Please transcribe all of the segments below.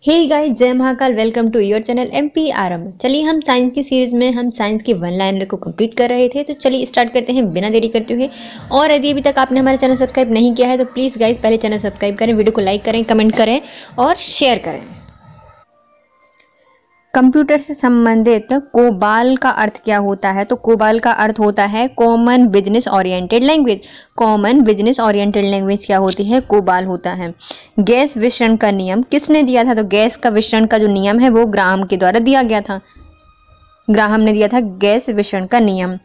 हे guys, जय Mahakal. Welcome to your channel MP Aarambh. चलिए, हम साइंस की सीरीज में हम साइंस की वन लाइनर को कंप्लीट कर रहे थे, तो चलिए स्टार्ट करते हैं बिना देरी करते हुए। और यदि अभी तक आपने हमारा चैनल सब्सक्राइब नहीं किया है तो प्लीज़ गाइस पहले चैनल सब्सक्राइब करें, वीडियो को लाइक करें, कमेंट करें और शेयर करें। कंप्यूटर से संबंधित कोबाल का अर्थ क्या होता है? तो कोबाल का अर्थ होता है common business oriented language. Common business oriented language क्या होती है? कोबाल होता है। गैस विश्रण का नियम किसने दिया था? तो गैस का विश्रण का जो नियम है वो ग्राहम के द्वारा दिया गया था। ग्राहम ने दिया था गैस विश्रण का नियम।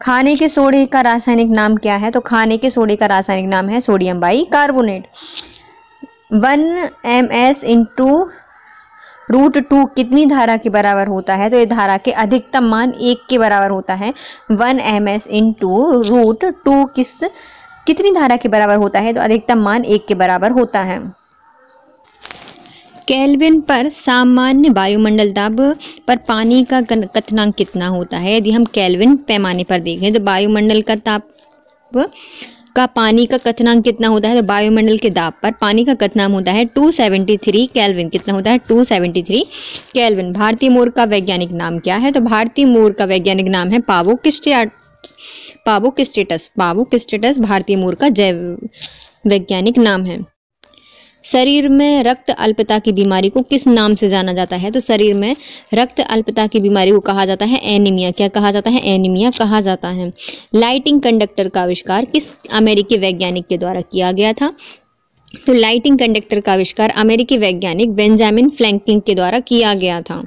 खाने के सोडे का रासायनिक नाम क्या है? तो खाने के सोडे का रासायनिक नाम है sodium by carbonate. 1 ms into √2 कितनी धारा के बराबर होता है? तो ये धारा के अधिकतम मान 1 के बराबर होता है। 1 ms इंटू √2 कितनी धारा के बराबर होता है? तो अधिकतम मान 1 के बराबर होता है। केल्विन पर सामान्य वायुमंडल दाब पर पानी का क्वथनांक कितना होता है? यदि हम केल्विन पैमाने पर देखें तो वायुमंडल का ताप का पानी का क्वथनांक कितना होता है? तो वायुमंडल के दाब पर पानी का क्वथनांक होता है 273 केल्विन। कितना होता है? 273 केल्विन। भारतीय मोर का वैज्ञानिक नाम क्या है? तो भारतीय मोर का वैज्ञानिक नाम है पावोक्स्टेटस भारतीय मोर का जैव वैज्ञानिक नाम है। शरीर में रक्त अल्पता की बीमारी को किस नाम से जाना जाता है? तो शरीर में रक्त अल्पता की बीमारी को कहा जाता है एनीमिया। क्या कहा जाता है? एनीमिया कहा जाता है। लाइटिंग कंडक्टर का आविष्कार किस अमेरिकी वैज्ञानिक के द्वारा किया गया था? तो लाइटिंग कंडक्टर का आविष्कार अमेरिकी वैज्ञानिक बेंजामिन फ्रैंकलिन के द्वारा किया गया था।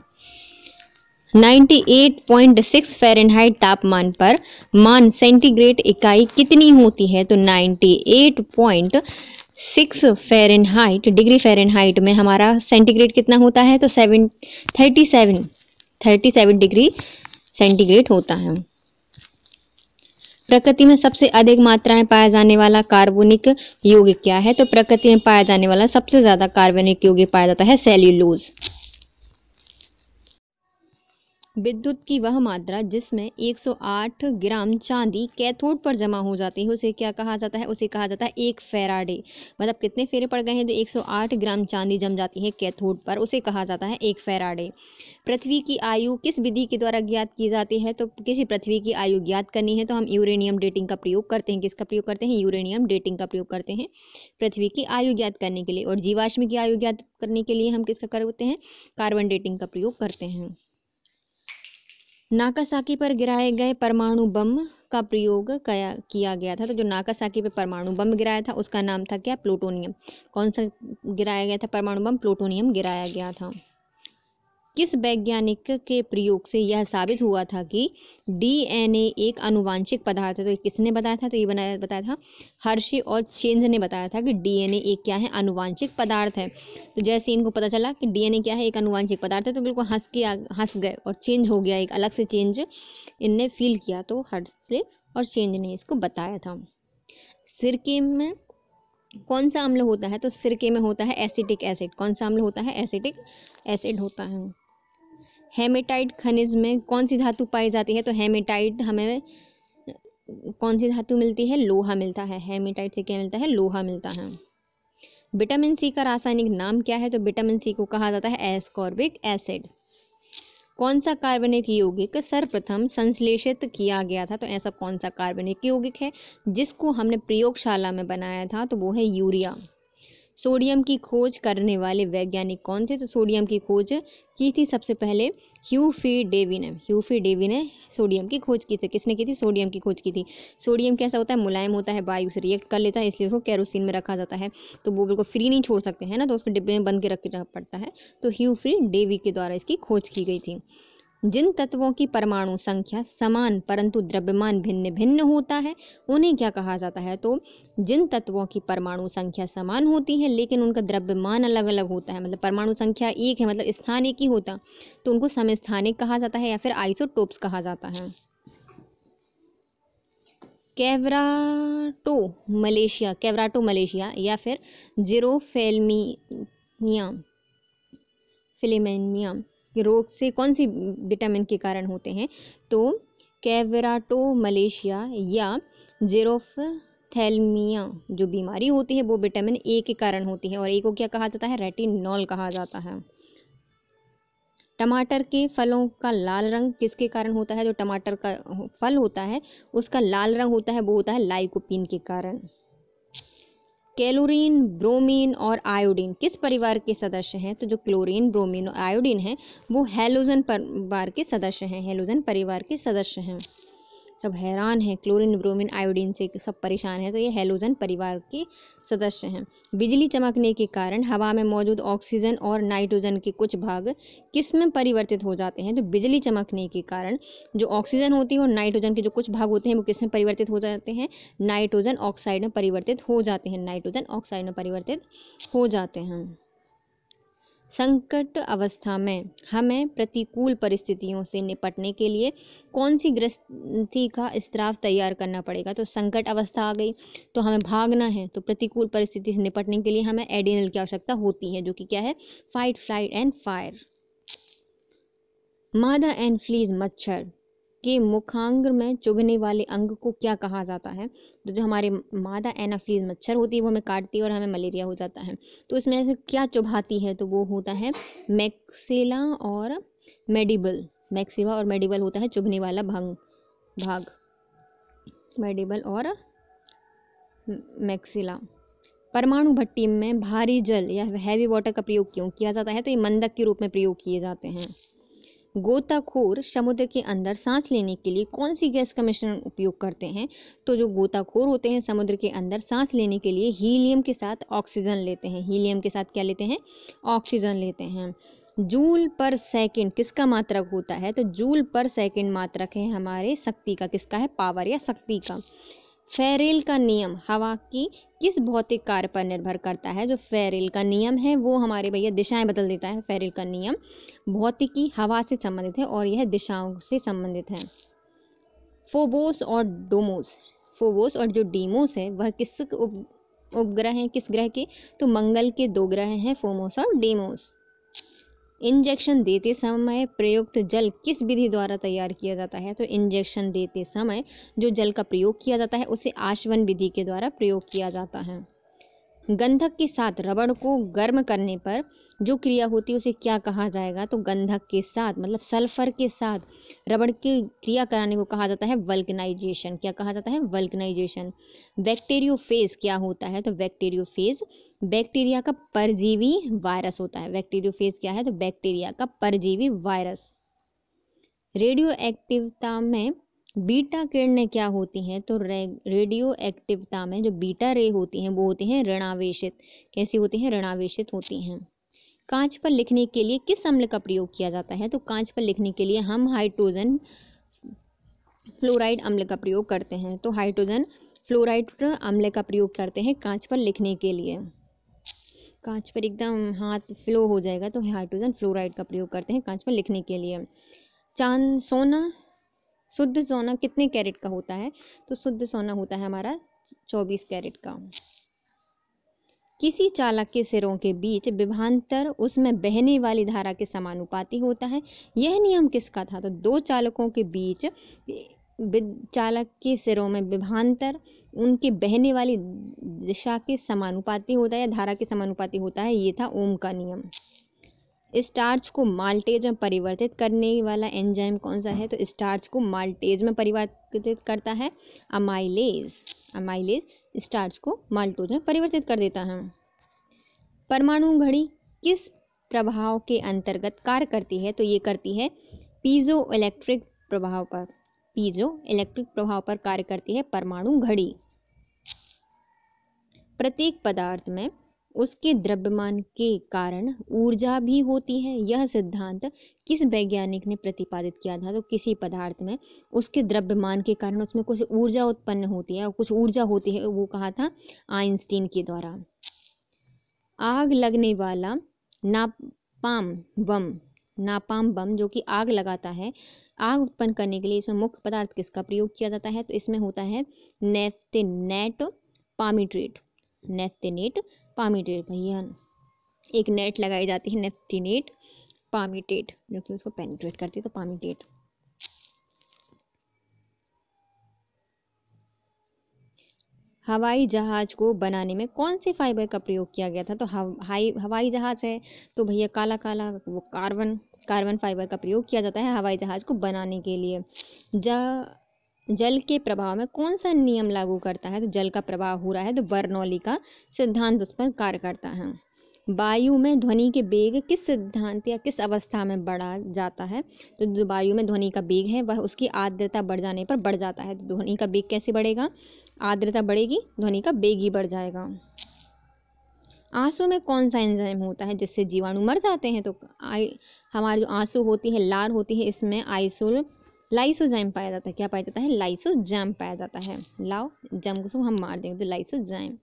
98.6 फ़ारेनहाइट तापमान पर मान सेंटीग्रेड इकाई कितनी होती है? तो 98.6 फ़ारेनहाइट डिग्री फ़ारेनहाइट में हमारा सेंटीग्रेड कितना होता है? तो 37 डिग्री सेंटीग्रेड होता है। प्रकृति में सबसे अधिक मात्राएं पाया जाने वाला कार्बनिक यौगिक क्या है? तो प्रकृति में पाया जाने वाला सबसे ज्यादा कार्बनिक यौगिक पाया जाता है सेल्यूलोज। विद्युत की वह मात्रा जिसमें 108 ग्राम चांदी कैथोड पर जमा हो जाती है उसे क्या कहा जाता है? उसे कहा जाता है 1 फैराडे। मतलब कितने फेरे पड़ गए हैं? तो 108 ग्राम चांदी जम जाती है कैथोड पर, उसे कहा जाता है 1 फैराडे। पृथ्वी की आयु किस विधि के द्वारा ज्ञात की जाती है? तो किसी पृथ्वी की आयु ज्ञात करनी है तो हम यूरेनियम डेटिंग का प्रयोग करते हैं। किसका प्रयोग करते हैं? यूरेनियम डेटिंग का प्रयोग करते हैं पृथ्वी की आयु ज्ञात करने के लिए। और जीवाश्म की आयु ज्ञात करने के लिए हम किसका करते हैं? कार्बन डेटिंग का प्रयोग करते हैं। नागासाकी पर गिराए गए परमाणु बम का प्रयोग किया गया था। तो जो नागासाकी पर परमाणु बम गिराया था उसका नाम था क्या? प्लूटोनियम। कौन सा गिराया गया था परमाणु बम? प्लूटोनियम गिराया गया था। किस वैज्ञानिक के प्रयोग से यह साबित हुआ था कि डीएनए एक आनुवांशिक पदार्थ है? तो किसने बताया था? तो ये बताया था हर्षे और चेंज ने बताया था कि डीएनए एक क्या है? आनुवांशिक पदार्थ है। तो जैसे इनको पता चला कि डीएनए क्या है? एक आनुवांशिक पदार्थ है, तो बिल्कुल हंस गए और चेंज हो गया, एक अलग से चेंज इनने फील किया। तो हर्षे और चेंज ने इसको बताया था। सिरके में कौन सा अम्ल होता है? तो सिरके में होता है एसिटिक एसिड। कौन सा अम्ल होता है? एसिटिक एसिड होता है। हेमेटाइट खनिज में कौन सी धातु पाई जाती है? तो हेमेटाइट हमें कौन सी धातु मिलती है? लोहा मिलता है। हेमेटाइट से क्या मिलता है? लोहा मिलता है। विटामिन सी का रासायनिक नाम क्या है? तो विटामिन सी को कहा जाता है एस्कॉर्बिक एसिड। कौन सा कार्बनिक यौगिक सर्वप्रथम संश्लेषित किया गया था? तो ऐसा कौन सा कार्बनिक यौगिक है जिसको हमने प्रयोगशाला में बनाया था? तो वो है यूरिया। सोडियम की खोज करने वाले वैज्ञानिक कौन थे? तो सोडियम की खोज की थी सबसे पहले ह्यूफी डेवी ने सोडियम की खोज की थी। किसने की थी? सोडियम की खोज की थी। सोडियम कैसा होता है? मुलायम होता है, वायु से रिएक्ट कर लेता है, इसलिए उसको केरोसिन में रखा जाता है। तो वो बिल्कुल फ्री नहीं छोड़ सकते हैं ना, तो उसको डिब्बे में बंद के रखना पड़ता है। तो ह्यूफी डेवी के द्वारा इसकी खोज की गई थी। जिन तत्वों की परमाणु संख्या समान परंतु द्रव्यमान भिन्न भिन्न होता है उन्हें क्या कहा जाता है? तो जिन तत्वों की परमाणु संख्या समान होती है लेकिन उनका द्रव्यमान अलग अलग होता है, मतलब परमाणु संख्या एक है, मतलब स्थान एक ही होता, तो उनको समस्थानिक कहा जाता है या फिर आइसोटोप्स कहा जाता है। केवराटो मलेशिया या फिर फिलेमेनिया रोग से कौन सी विटामिन के कारण होते हैं? तो केवराटो मलेशिया या थैलेमिया जो बीमारी होती है वो विटामिन ए के कारण होती है, और ए को क्या कहा जाता है? रेटिनॉल कहा जाता है। टमाटर के फलों का लाल रंग किसके कारण होता है? जो टमाटर का फल होता है उसका लाल रंग होता है वो होता है लाइकोपीन के कारण। क्लोरीन, ब्रोमीन और आयोडीन किस परिवार के सदस्य हैं? तो जो क्लोरीन, ब्रोमीन और आयोडीन है वो हैलोजन परिवार के सदस्य हैं, हैलोजन परिवार के सदस्य हैं। सब हैरान हैं, क्लोरीन, ब्रोमीन, आयोडीन से सब परेशान हैं, तो ये हैलोजन परिवार के सदस्य हैं। बिजली चमकने के कारण हवा में मौजूद ऑक्सीजन और नाइट्रोजन के कुछ भाग किस में परिवर्तित हो जाते हैं? तो बिजली चमकने के कारण जो ऑक्सीजन होती है और नाइट्रोजन के जो कुछ भाग होते हैं वो किस में परिवर्तित हो जाते हैं? नाइट्रोजन ऑक्साइड में परिवर्तित हो जाते हैं, नाइट्रोजन ऑक्साइड में परिवर्तित हो जाते हैं। संकट अवस्था में हमें प्रतिकूल परिस्थितियों से निपटने के लिए कौन सी ग्रंथि का स्राव तैयार करना पड़ेगा? तो संकट अवस्था आ गई तो हमें भागना है, तो प्रतिकूल परिस्थिति से निपटने के लिए हमें एड्रेनल की आवश्यकता होती है, जो कि क्या है? Fight, flight and fire. मादा एनफ्लीज मच्छर के मुखाग्र में चुभने वाले अंग को क्या कहा जाता है? तो जो हमारे मादा एनाफ्लीज मच्छर होती है वो हमें काटती है और हमें मलेरिया हो जाता है, तो इसमें से क्या चुभाती है? तो वो होता है मैक्सिला और मेडिबल। मैक्सिला और मेडिबल होता है चुभने वाला भाग, मेडिबल और मैक्सिला। परमाणु भट्टी में भारी जल या हैवी वाटर का प्रयोग क्यों किया जाता है? तो ये मंदक के रूप में प्रयोग किए जाते हैं। गोताखोर समुद्र के अंदर सांस लेने के लिए कौन सी गैस का मिश्रण उपयोग करते हैं? तो जो गोताखोर होते हैं समुद्र के अंदर सांस लेने के लिए हीलियम के साथ ऑक्सीजन लेते हैं, हीलियम के साथ क्या लेते हैं? ऑक्सीजन लेते हैं। जूल पर सेकंड किसका मात्रक होता है? तो जूल पर सेकंड मात्रक है हमारे शक्ति का, किसका है? पावर या शक्ति का। फेरेल का नियम हवा की किस भौतिक कार्य पर निर्भर करता है? जो फेरेल का नियम है वो हमारे भैया दिशाएं बदल देता है। फेरेल का नियम भौतिकी हवा से संबंधित है और यह दिशाओं से संबंधित है। फोबोस और डोमोस, फोबोस और जो डीमोस है वह किस उपग्रह हैं? किस ग्रह के? तो मंगल के 2 ग्रह हैं, फोमोस और डीमोस। इंजेक्शन देते समय प्रयुक्त जल किस विधि द्वारा तैयार किया जाता है? तो इंजेक्शन देते समय जो जल का प्रयोग किया जाता है उसे आशवन विधि के द्वारा प्रयोग किया जाता है। गंधक के साथ रबड़ को गर्म करने पर जो क्रिया होती है उसे क्या कहा जाएगा? तो गंधक के साथ मतलब सल्फर के साथ रबड़ की क्रिया कराने को कहा जाता है वल्कनाइजेशन। क्या कहा जाता है? वल्कनाइजेशन। बैक्टीरियोफेज क्या होता है? तो बैक्टीरियोफेज बैक्टीरिया का परजीवी वायरस होता है। बैक्टीरियोफेज क्या है? तो बैक्टीरिया का परजीवी वायरस। रेडियो एक्टिवता में बीटा किरणें क्या होती हैं? तो रेडियो एक्टिवता में जो बीटा रे होती हैं वो होती हैं ऋणावेशित। कैसी होती हैं? ऋणावेशित होती हैं। कांच पर लिखने के लिए किस अम्ल का प्रयोग किया जाता है? तो कांच पर लिखने के लिए हम हाइड्रोजन फ्लोराइड अम्ल का प्रयोग करते हैं। तो हाइड्रोजन फ्लोराइड अम्ल का प्रयोग करते हैं कांच पर लिखने के लिए। कांच पर एकदम हाथ फ्लो हो जाएगा तो हाइड्रोजन फ्लोराइड का प्रयोग करते हैं कांच पर लिखने के लिए। चांद सोना, शुद्ध सोना कितने कैरेट का होता है? तो शुद्ध सोना होता है हमारा 24 कैरेट का। किसी चालक के सिरों के बीच विभवांतर उसमें बहने वाली धारा के समानुपाती होता है। यह नियम किसका था? तो 2 चालकों के बीच चालक के सिरों में विभवांतर उनके बहने वाली दिशा के समानुपाती होता है या धारा के समानुपाती होता है, ये था ओम का नियम। स्टार्च को माल्टेज में परिवर्तित करने वाला एंजाइम कौन सा है? तो स्टार्च को माल्टेज में परिवर्तित करता है अमाइलेज। अमाइलेज स्टार्च को माल्टोज में परिवर्तित कर देता है। परमाणु घड़ी किस प्रभाव के अंतर्गत कार्य करती है? तो ये करती है पीजो इलेक्ट्रिक प्रभाव पर, पीजो इलेक्ट्रिक प्रभाव पर कार्य करती है परमाणु घड़ी। प्रत्येक पदार्थ में उसके द्रव्यमान के कारण ऊर्जा भी होती है। यह सिद्धांत किस वैज्ञानिक ने प्रतिपादित किया था? तो किसी पदार्थ में उसके द्रव्यमान के कारण उसमें कुछ ऊर्जा उत्पन्न होती है और कुछ ऊर्जा होती है, वो कहा था आइंस्टीन के द्वारा। आग लगने वाला नापाम बम जो कि आग लगाता है, आग उत्पन्न करने के लिए इसमें मुख्य पदार्थ किसका प्रयोग किया जाता है? तो इसमें होता है नेफ्थेनेट पामीट्रेट। नेफ्थेनेट पामीट्रेट भैया, एक नेट लगाई जाती है नेफ्थेनेट पामीट्रेट जो कि उसको पेनिट्रेट करती है, तो पामीट्रेट। हवाई जहाज को बनाने में कौन से फाइबर का प्रयोग किया गया था? तो हवाई जहाज है तो भैया काला काला वो कार्बन फाइबर का प्रयोग किया जाता है हवाई जहाज को बनाने के लिए। जल के प्रवाह में कौन सा नियम लागू करता है? तो जल का प्रवाह हो रहा है तो बर्नौली का सिद्धांत उस पर कार्य करता है। वायु में ध्वनि के वेग किस सिद्धांत या किस अवस्था में बढ़ा जाता है? तो जो वायु में ध्वनि का वेग है वह उसकी आर्द्रता बढ़ जाने पर बढ़ जाता है। तो ध्वनि का वेग कैसे बढ़ेगा? आर्द्रता बढ़ेगी, ध्वनि का वेग ही बढ़ जाएगा। आंसू में कौन सा एंजाइम होता है जिससे जीवाणु मर जाते हैं? तो हमारी जो आंसू होती है, लार होती है, इसमें लाइसोजाइम पाया जाता है। क्या पाया जाता है? लाइसोजाइम पाया जाता है। लाओ जम को हम मार देंगे तो लाइसोजाइम।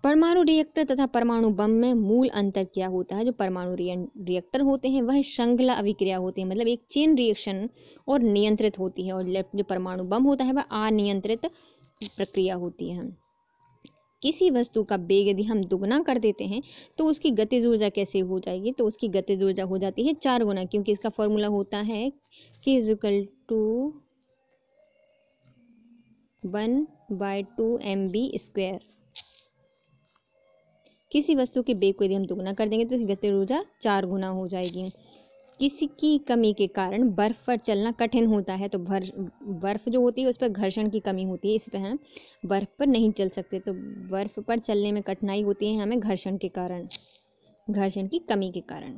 परमाणु रिएक्टर तथा परमाणु बम में मूल अंतर क्या होता है? जो परमाणु रिएक्टर होते हैं वह श्रृंखला अभिक्रिया होती है, मतलब एक चेन रिएक्शन और नियंत्रित होती है, और जो परमाणु बम होता है वह अनियंत्रित प्रक्रिया होती है। किसी वस्तु का वेग यदि हम दुगना कर देते हैं तो उसकी गतिज ऊर्जा कैसे हो जाएगी? तो उसकी गतिज ऊर्जा हो जाती है 4 गुना, क्योंकि इसका फॉर्मूला होता है K = 1/2 mv²। किसी वस्तु के वेग को यदि हम दुगना कर देंगे तो उसकी गतिज ऊर्जा 4 गुना हो जाएगी। किसी की कमी के कारण बर्फ पर चलना कठिन होता है। तो बर्फ जो होती है उस पर घर्षण की कमी होती है, इस पर हम बर्फ पर नहीं चल सकते। तो बर्फ पर चलने में कठिनाई होती है हमें घर्षण के कारण, घर्षण की कमी के कारण।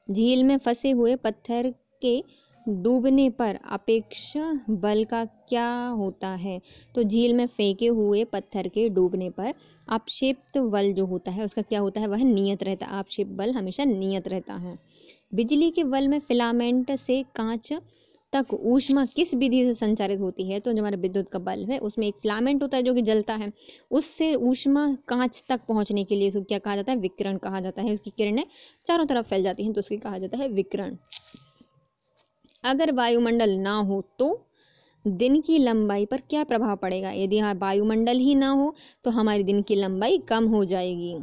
झील में फंसे हुए पत्थर के डूबने पर अपेक्ष बल का क्या होता है? तो झील में फेंके हुए पत्थर के डूबने पर अपक्षेप बल जो होता है उसका क्या होता है? वह नियत रहता है। अपक्षेप बल हमेशा नियत रहता है। बिजली के बल्ब में फिलामेंट से कांच तक ऊष्मा किस विधि से संचारित होती है? तो जो हमारा विद्युत का बल्ब है उसमें एक फिलामेंट होता है जो कि जलता है, उससे ऊष्मा कांच तक पहुंचने के लिए उसको क्या कहा जाता है? विकिरण कहा जाता है। उसकी किरणें चारों तरफ फैल जाती हैं तो उसकी कहा जाता है विकिरण। अगर वायुमंडल ना हो तो दिन की लंबाई पर क्या प्रभाव पड़ेगा? यदि वायुमंडल ही ना हो तो हमारी दिन की लंबाई कम हो जाएगी।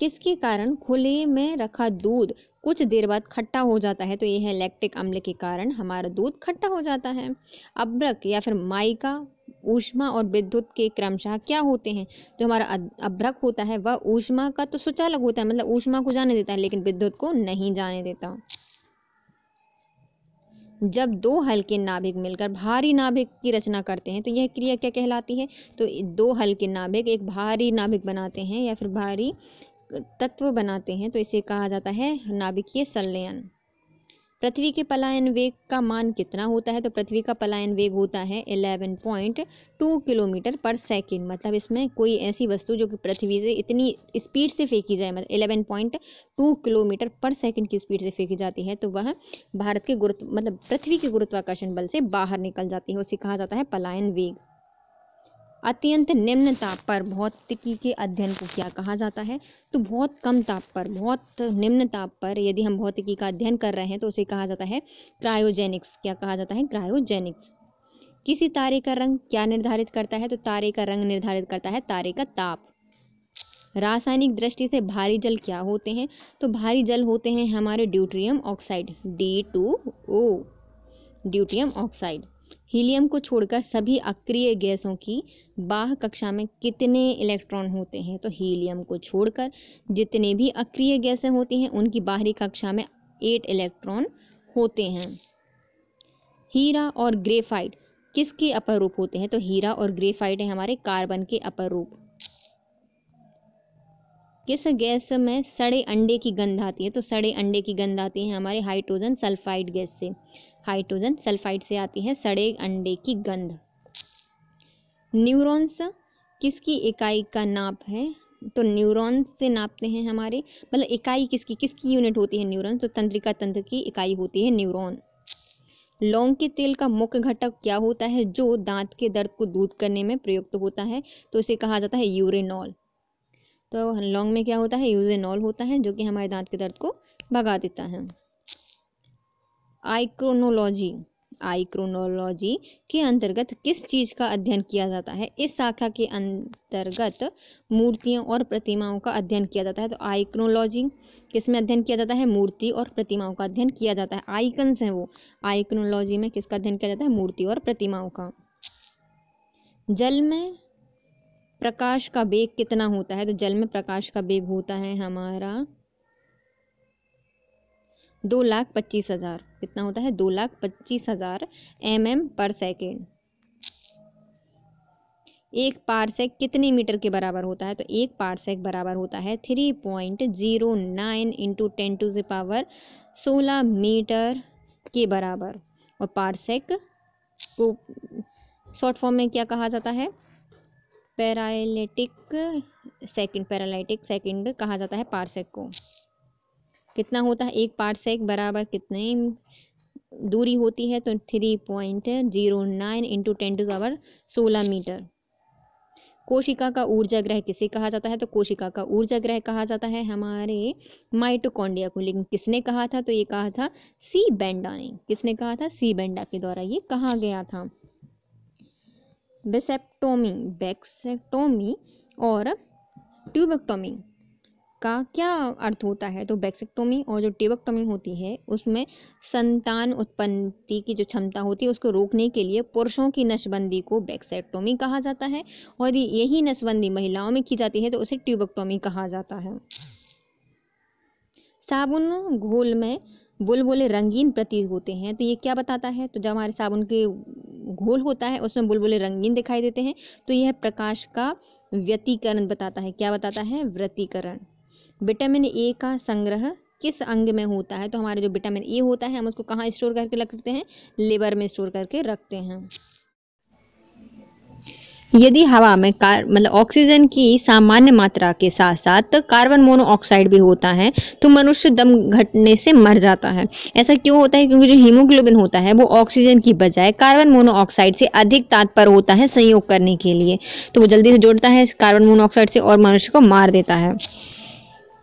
किसके कारण खुले में रखा दूध कुछ देर बाद खट्टा हो जाता है? तो यह है लैक्टिक अम्ल के कारण हमारा दूध खट्टा हो जाता है। अभ्रक या फिर माइका ऊष्मा और विद्युत के क्रमशः क्या होते हैं? जो हमारा अभ्रक होता है वह ऊष्मा का तो सुचालक होता है, मतलब ऊष्मा को जाने देता है, लेकिन विद्युत को नहीं जाने देता। जब दो हल्के नाभिक मिलकर भारी नाभिक की रचना करते हैं तो यह क्रिया क्या कहलाती है? तो दो हल्के नाभिक एक भारी नाभिक बनाते हैं या फिर भारी तत्व बनाते हैं तो इसे कहा जाता है नाभिकीय संलयन। पृथ्वी के पलायन वेग का मान कितना होता है? तो पृथ्वी का पलायन वेग होता है 11.2 किलोमीटर पर सेकेंड। मतलब इसमें कोई ऐसी वस्तु जो कि पृथ्वी से इतनी स्पीड से फेंकी जाए, मतलब 11.2 किलोमीटर पर सेकेंड की स्पीड से फेंकी जाती है तो वह भारत के मतलब पृथ्वी के गुरुत्वाकर्षण बल से बाहर निकल जाती है, उसे कहा जाता है पलायन वेग। अत्यंत निम्न ताप पर भौतिकी के अध्ययन को क्या कहा जाता है? तो बहुत कम ताप पर, बहुत निम्न ताप पर यदि हम भौतिकी का अध्ययन कर रहे हैं तो उसे कहा जाता है क्रायोजेनिक्स। क्या कहा जाता है? क्रायोजेनिक्स। किसी तारे का रंग क्या निर्धारित करता है? तो तारे का रंग निर्धारित करता है तारे का ताप। रासायनिक दृष्टि से भारी जल क्या होते हैं? तो भारी जल होते हैं हमारे deuterium oxide, D2O, deuterium oxide. Helium को छोड़कर सभी अक्रिय गैसों की बाह्य कक्षा में कितने इलेक्ट्रॉन होते हैं? तो हीलियम को छोड़कर जितने भी अक्रिय गैसें होती हैं उनकी बाहरी कक्षा में 8 इलेक्ट्रॉन होते हैं। हीरा और ग्रेफाइट किसके अपर रूप होते हैं? तो हीरा और ग्रेफाइट है हमारे कार्बन के अपर रूप। किस गैस में सड़े अंडे की गंध आती है? तो सड़े अंडे की गंध आती है हमारे हाइड्रोजन सल्फाइड गैस से, हाइड्रोजन सल्फाइड से आती है सड़े अंडे की गंध। न्यूरॉन्स किसकी इकाई का नाप है? तो न्यूरॉन से नापते हैं हमारे, मतलब इकाई किसकी यूनिट होती है न्यूरॉन? तो तंत्रिका तंत्र की इकाई होती है न्यूरॉन। लौंग के तेल का मुख्य घटक क्या होता है जो दांत के दर्द को दूर करने में प्रयुक्त होता है? तो इसे कहा जाता है यूरेनॉल। तो लौंग में क्या होता है? यूरेनॉल होता है जो कि हमारे दांत के दर्द को भगा देता है। आइकोनोलॉजी आइक्रोनोलॉजी के अंतर्गत किस चीज़ का अध्ययन किया जाता है? इस शाखा के अंतर्गत मूर्तियों और प्रतिमाओं का अध्ययन किया जाता है। तो आइक्रोनोलॉजी किस में अध्ययन किया जाता है? मूर्ति और प्रतिमाओं का अध्ययन किया जाता है। आइकन्स हैं वो। आइक्रोनोलॉजी में किसका अध्ययन किया जाता है? मूर्ति और प्रतिमाओं का। जल में प्रकाश का वेग कितना होता है? तो जल में प्रकाश का वेग होता है हमारा 2,25,000। कितना होता है? 2,25,000 mm पर सेकेंड। एक पारसेक कितने मीटर के बराबर होता है? तो एक पारसेक बराबर होता है 3.09 इंटू 10⁻16 मीटर के बराबर। और पारसेक को शॉर्ट फॉर्म में क्या कहा जाता है? पैरालिटिक सेकंड कहा जाता है पारसेक को। कितना होता है? एक पारसेक बराबर कितने दूरी होती है? तो 3.09 इंटू 10⁻16 मीटर। कोशिका का ऊर्जा ग्रह किसे कहा जाता है? तो कोशिका का ऊर्जा ग्रह कहा जाता है हमारे माइटोकॉन्ड्रिया को। लेकिन किसने कहा था? तो ये कहा था सी बेंडा ने। किसने कहा था? सी बेंडा के द्वारा ये कहा गया था। बैक्सेक्टोमी और ट्यूबेक्टोमी का क्या अर्थ होता है? तो बैक्सेक्टोमी और जो ट्यूबेक्टोमी होती है उसमें संतान उत्पत्ति की जो क्षमता होती है उसको रोकने के लिए पुरुषों की नसबंदी को बैक्सेक्टोमी कहा जाता है, और यही नसबंदी महिलाओं में की जाती है तो उसे ट्यूबेक्टोमी कहा जाता है। साबुन घोल में बुलबुले रंगीन प्रतीत होते हैं, तो ये क्या बताता है? तो जब हमारे साबुन के घोल होता है उसमें बुलबुले रंगीन दिखाई देते हैं, तो यह प्रकाश का व्यतिकरण बताता है। क्या बताता है? व्यतिकरण। विटामिन ए का संग्रह किस अंग में होता है? तो हमारे जो विटामिन ए होता है हम उसको कहाँ स्टोर करके रखते हैं? लिवर में स्टोर करके रखते हैं। यदि हवा में ऑक्सीजन की सामान्य मात्रा के साथ साथ कार्बन मोनोऑक्साइड भी होता है तो मनुष्य दम घटने से मर जाता है। ऐसा क्यों होता है? क्योंकि जो हीमोग्लोबिन होता है वो ऑक्सीजन की बजाय कार्बन मोनोऑक्साइड से अधिक तत्पर होता है संयोग करने के लिए, तो वो जल्दी से जोड़ता है कार्बन मोनोऑक्साइड से और मनुष्य को मार देता है।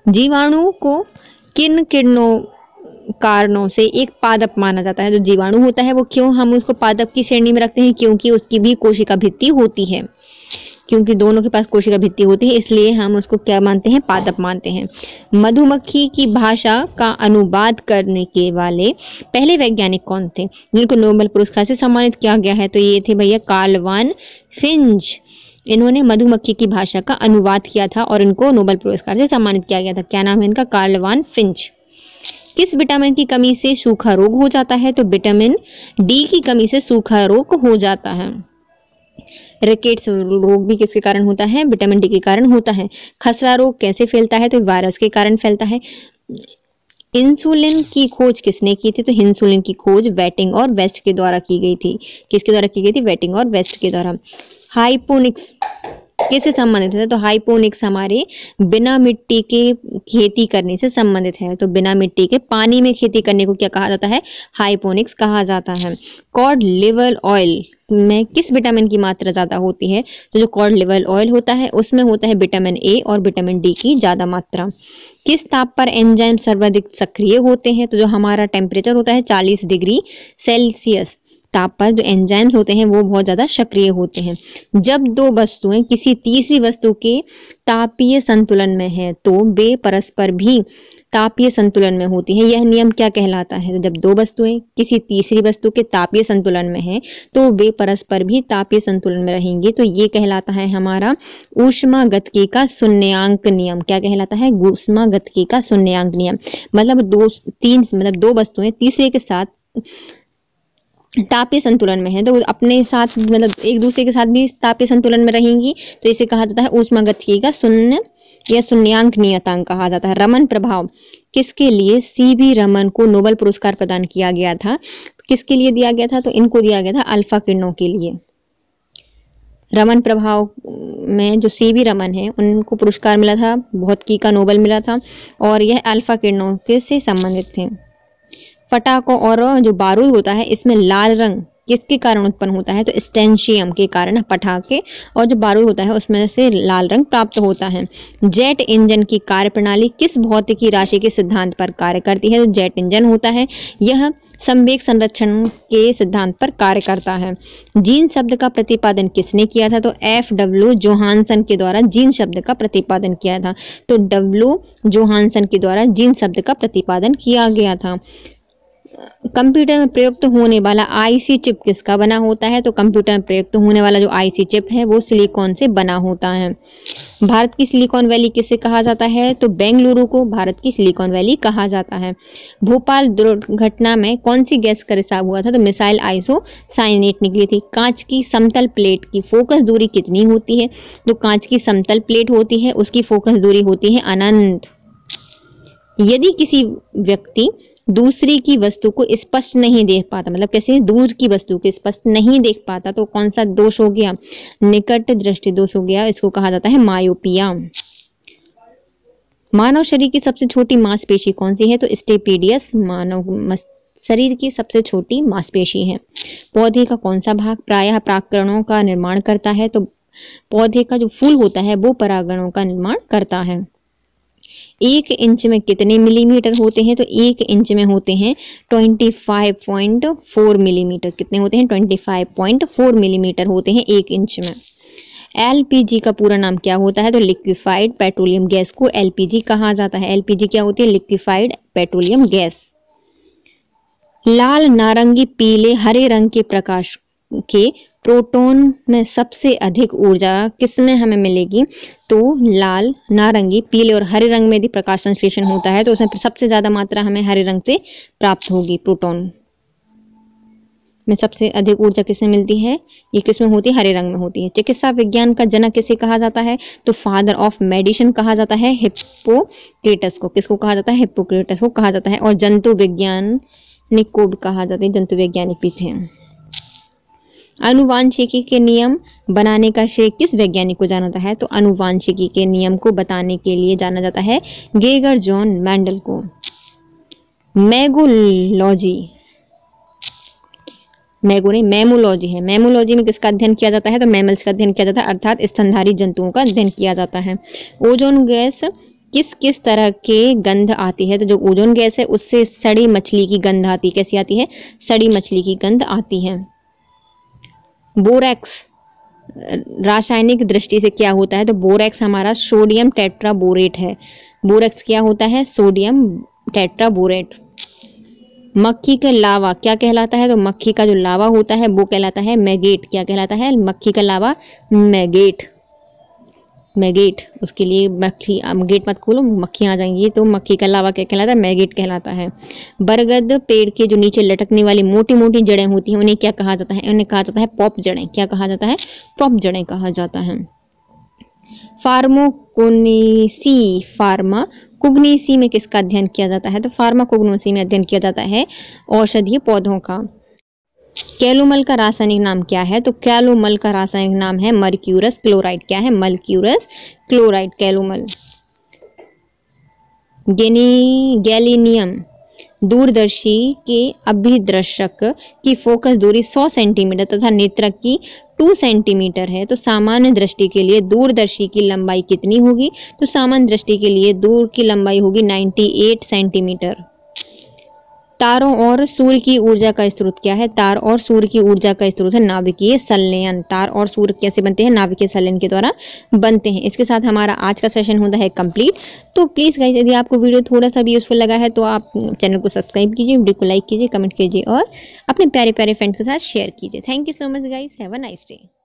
जीवाणु को किन कारणों से एक पादप माना जाता है? जो जीवाणु होता है वो क्यों हम उसको पादप की श्रेणी में रखते हैं? क्योंकि उसकी भी कोशिका भित्ति होती है। क्योंकि दोनों के पास कोशिका भित्ति होती है इसलिए हम उसको क्या मानते हैं? पादप मानते हैं। मधुमक्खी की भाषा का अनुवाद करने के वाले पहले वैज्ञानिक कौन थे जिनको नोबेल पुरस्कार से सम्मानित किया गया है? तो ये थे भैया कार्ल वान फिंच। इन्होंने मधुमक्खी की भाषा का अनुवाद किया था और इनको नोबेल पुरस्कार से सम्मानित किया गया था। क्या नाम है इनका? कार्ल वान फिंच। किस विटामिन की कमी से सूखा रोग हो जाता है? तो विटामिन डी की कमी से सूखा रोग हो जाता है। रिकेट्स रोग भी किसके कारण होता है? विटामिन डी के कारण होता है। खसरा रोग कैसे फैलता है? तो वायरस के कारण फैलता है। इंसुलिन की खोज किसने की थी? तो इंसुलिन की खोज वेटिंग और वेस्ट के द्वारा की गई थी। किसके द्वारा की गई थी? वेटिंग और वेस्ट के द्वारा। हाइपोनिक्स किससे संबंधित है? तो हाइपोनिक्स हमारे बिना मिट्टी के खेती करने से संबंधित है। तो बिना मिट्टी के पानी में खेती करने को क्या कहा जाता है? हाइपोनिक्स कहा जाता है। कॉड लिवर ऑयल में किस विटामिन की मात्रा ज्यादा होती है? तो जो कॉड लिवर ऑयल होता है उसमें होता है विटामिन ए और विटामिन डी की ज्यादा मात्रा। किस ताप पर एंजाइम सर्वाधिक सक्रिय होते हैं? तो जो हमारा टेम्परेचर होता है 40 डिग्री सेल्सियस ताप पर जो एंजाइम्स होते हैं वो बहुत ज़्यादा सक्रिय होते हैं। जब दो वस्तुएं किसी तीसरी वस्तु के तापीय संतुलन में है तो वे परस्पर भी तापीय संतुलन में होती हैं। यह नियम क्या कहलाता है? तो जब दो वस्तुएं किसी तीसरी वस्तु के तापीय संतुलन में हैं तो वे परस्पर भी तापीय संतुलन में रहेंगी, तो ये कहलाता है हमारा ऊष्मागतिकी का शून्याङ्क नियम। क्या कहलाता है? ऊष्मागतिकी का शून्याङ्क नियम। मतलब दो वस्तुएं तीसरे के साथ तापीय संतुलन में है तो अपने साथ एक दूसरे के साथ भी तापीय संतुलन में रहेंगी, तो इसे कहा जाता है ऊष्मागतिकी का शून्य या शून्याङ्क नियतांक कहा जाता है। रमन प्रभाव किसके लिए सीवी रमन को नोबेल पुरस्कार प्रदान किया गया था? किसके लिए दिया गया था? तो इनको दिया गया था अल्फा किरणों के लिए। रमन प्रभाव में जो सीवी रमन है उनको पुरस्कार मिला था, भौतिकी का नोबेल मिला था और यह अल्फा किरणों के से संबंधित थे। पटाखों और जो बारूद होता है इसमें लाल रंग किसके कारण उत्पन्न होता है? तो स्टेंशियम के कारण पटाखे और जो बारूद होता है उसमें से लाल रंग प्राप्त होता है। जेट इंजन की कार्यप्रणाली किस भौतिकी राशि के सिद्धांत पर कार्य करती है? तो जेट इंजन होता है यह संवेग संरक्षण के सिद्धांत पर कार्य करता है। जीन शब्द का प्रतिपादन किसने किया था? तो F.W. जोहानसन के द्वारा जीन शब्द का प्रतिपादन किया था। तो W. जोहानसन के द्वारा जीन शब्द का प्रतिपादन किया गया था। कंप्यूटर में प्रयुक्त होने वाला आईसी चिप किसका बना होता है? तो कंप्यूटर में प्रयुक्त होने वाला जो आईसी चिप है वो सिलिकॉन से बना होता है। भारत की सिलिकॉन वैली किसे कहा जाता है? तो बेंगलुरु को भारत की सिलिकॉन वैली कहा जाता है। भोपाल दुर्घटना में कौन सी गैस का रिसाव हुआ था? तो मिसाइल आइसोसाइनेट निकली थी। कांच की समतल प्लेट की फोकस दूरी कितनी होती है? तो कांच की समतल प्लेट होती है उसकी फोकस दूरी होती है अनंत। यदि किसी व्यक्ति दूसरी की वस्तु को स्पष्ट नहीं देख पाता, मतलब कैसे दूर की वस्तु को स्पष्ट नहीं देख पाता, तो कौन सा दोष हो गया? निकट दृष्टि दोष हो गया। इसको कहा जाता है मायोपिया। मानव शरीर की सबसे छोटी मांसपेशी कौन सी है? तो स्टेपिडियस मानव शरीर की सबसे छोटी मांसपेशी है। पौधे का कौन सा भाग प्रायः परागकणों का निर्माण करता है? तो पौधे का जो फूल होता है वो परागकणों का निर्माण करता है। 1 इंच में कितने मिलीमीटर होते हैं? तो 1 इंच में होते हैं 25.4 मिलीमीटर। कितने होते हैं? 25.4 मिलीमीटर होते हैं 1 इंच में। एलपीजी का पूरा नाम क्या होता है? तो लिक्विफाइड पेट्रोलियम गैस को एलपीजी कहा जाता है। एलपीजी क्या होती है? Liquefied petroleum gas. लाल, नारंगी, पीले, हरे रंग के प्रकाश के प्रोटॉन में सबसे अधिक ऊर्जा किसमें हमें मिलेगी? तो लाल, नारंगी, पीले और हरे रंग में यदि प्रकाश संश्लेषण होता है तो उसमें सबसे ज्यादा मात्रा हमें हरे रंग से प्राप्त होगी। प्रोटॉन में सबसे अधिक ऊर्जा किसमें मिलती है? ये किसमें होती है? हरे रंग में होती है। चिकित्सा विज्ञान का जनक किसे कहा जाता है? तो फादर ऑफ मेडिसिन कहा जाता है हिप्पोक्रेटस को। किसको कहा जाता है? हिप्पोक्रेटस को कहा जाता है। और जंतु वैज्ञानिक को भी कहा जाता है, जंतु वैज्ञानिक भी थे। आनुवांशिकी के नियम बनाने का श्रेय किस वैज्ञानिक को जाना जाता है? तो आनुवांशिकी के नियम को बताने के लिए जाना जाता है गेगर जॉन मेंडल को। मैमोलॉजी है। मैमोलॉजी में किसका अध्ययन किया जाता है? तो मैमल्स का अध्ययन किया जाता है, अर्थात स्तनधारी जंतुओं का अध्ययन किया जाता है। ओजोन गैस किस किस तरह के गंध आती है? तो जो ओजोन गैस है उससे सड़ी मछली की गंध आती है। कैसी आती है? सड़ी मछली की गंध आती है। बोरैक्स रासायनिक दृष्टि से क्या होता है? तो बोरैक्स हमारा सोडियम टेट्राबोरेट है। बोरैक्स क्या होता है? Sodium tetraborate. मक्खी का लावा क्या कहलाता है? तो मक्खी का जो लावा होता है वो कहलाता है मैगेट। क्या कहलाता है? मक्खी का लावा मैगेट। उसके लिए मक्खी, गेट मत खोलो, मक्खियाँ आ जाएंगी। तो मक्खी का लावा क्या कहलाता है? मैगेट कहलाता है। बरगद पेड़ के जो नीचे लटकने वाली मोटी मोटी जड़ें होती हैं उन्हें क्या कहा जाता है? उन्हें कहा जाता है पॉप जड़ें। क्या कहा जाता है? पॉप जड़ें कहा जाता है। फार्माकोग्नोसी में किसका अध्ययन किया जाता है? तो फार्माकोग्नोसी में अध्ययन किया जाता है औषधीय पौधों का। कैलोमल का रासायनिक नाम क्या है? तो कैलोमल का रासायनिक नाम है मर्क्यूरस क्लोराइड। क्या है? Mercurous chloride calomel. गैलीनियम दूरदर्शी के अभिदर्शक की फोकस दूरी 100 सेंटीमीटर तथा नेत्रक की 2 सेंटीमीटर है। तो सामान्य दृष्टि के लिए दूरदर्शी की लंबाई कितनी होगी? तो सामान्य दृष्टि के लिए दूर की लंबाई होगी 98 सेंटीमीटर। तारों और सूर्य की ऊर्जा का स्रोत क्या है? तार और सूर्य की ऊर्जा का स्रोत है नाभिकीय संलयन। तार और सूर्य कैसे बनते हैं? नाभिकीय संलयन के द्वारा बनते हैं। इसके साथ हमारा आज का सेशन होता है कंप्लीट। तो प्लीज़ गाइस, यदि आपको वीडियो थोड़ा सा भी यूजफुल लगा है तो आप चैनल को सब्सक्राइब कीजिए, वीडियो को लाइक कीजिए, कमेंट कीजिए और अपने प्यारे प्यारे फ्रेंड्स के साथ शेयर कीजिए। Thank you so much guys, have a nice day.